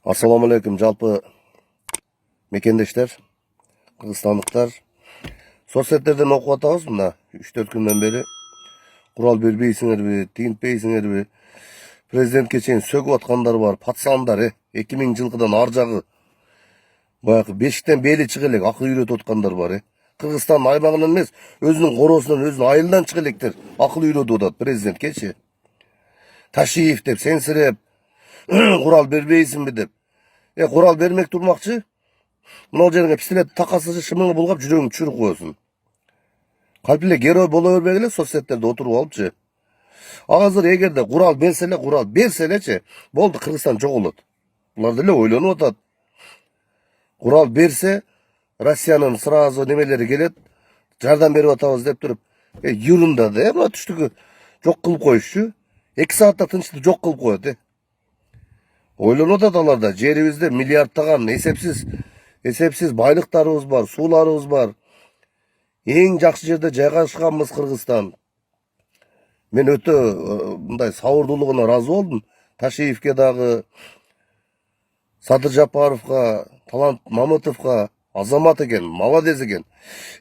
Assalamu alaikum жалпы мекендештер, кыргызстандыктар. Соцсеттерден окуп атабыз мына 3-4 күндөн бери. Курал бербейсиңерби, тигинтпейсиңерби. Президентке чейин сөгүп аткандар бар, патсандар, 2000 жылкыдан ар жагы. Баягы бешиктен бели чыга элек акыл үйрөтүп аткандар бар. Кыргызстан аймагынан эмес, өзүнүн коросунан, өзүнүн айылынан чыга электер акыл үйрөтүп атат президенткечи. Ташиев деп сенсиреп, курал бербейсиңби деп. Курал бермек турмакчы. Мына жерге пистолет такасычы шымыңы булгап жүрөгүң түшүрүп коесуң. Калп эле герой боло бербек эле соцсеттерде отуруп алыпчы. Азыр эгерде курал берсе элечи, болду Кыргызстан жоголот. Булар деле ойлонуп атат. Курал берсе, Россиянын сразу немелери келет, жардам берип атабыз деп туруп, юрунда да мына түштүкү жок кылып коюшчу. 2 саатта тынчтык жок кылып коет. Ойлонуп атат алар да, жерибизде миллиардтаган эсепсиз байлыктарыбыз бар, сууларыбыз бар. Эң жакшы жерде жайгашканбыз Кыргызстан. Мен өтө мындай сабырдуулугуна ыраазы болдум. Ташиевке дагы, Садыр Жапаровго, Талант Мамытовго, азамат экен, молодец экен.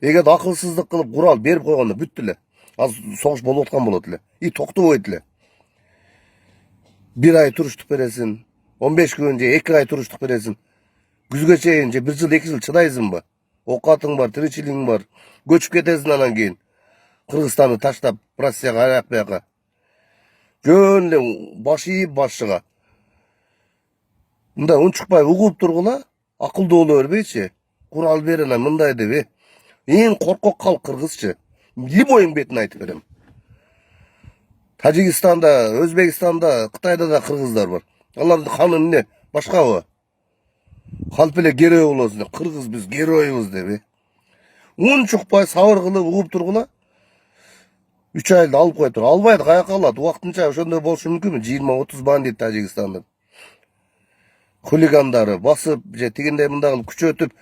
Эгер акылсыздык кылып курал берип койгондо бүттү эле. Азыр согуш болуп аткан болот эле. Токтобойт эле. 1 ай туруштук бересиң, 15 күн же 2 ай туруштук бересиң. Күзгө чейин же 1 жыл 2 жыл чыдайсыңбы? Окатың бар, тиричилигиң бар. Көчүп кетесиң анан кийин. Кыргызстанды таштап, Россияга аяк бияка. Жөн эле баш ийип башчыга. Мындай унчукпай угуп тургула, акылдуу боло бербейчи. Курал берин мындай деп. Эң коркок калк кыргызчы. Любойң бетин айтып берем. Тажикстанда, Өзбекстанда, Кытайда да кыргыздар бар. Алардын каны эмне? Башкабы? Калп эле герой болосуң деп, кыргыз биз геройбуз деп. Унчукпай сабыр кылып угуп тургула. 3 айда алып коюп тур. Албайт, каяка алат? Убактынча ошондой болушу мүмкүнбү? 20-30 бандит Тажикстандын. Хулигандары басып, же тигиндей мындай кылып күчөтүп,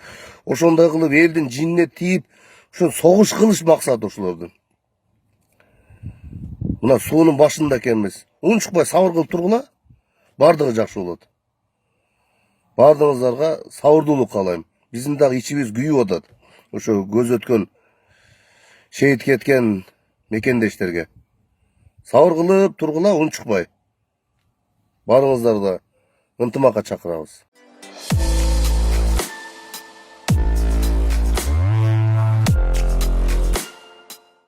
ошондой кылып элдин жинине тийип, ошо согуш кылыш максаты ошолордун. Мына суунун башында экенбиз. Унчукпай сабыр кылып тургула, бардыгы жакшы болот. Бардыгыңыздарга сабырдуулук каалайм. Биздин дагы ичибиз күйүп атат. Ошо көз өткөн, шейит кеткен мекендештерге. Сабыр кылып тургула, унчукпай. Барыңыздарды ынтымакка чакырабыз.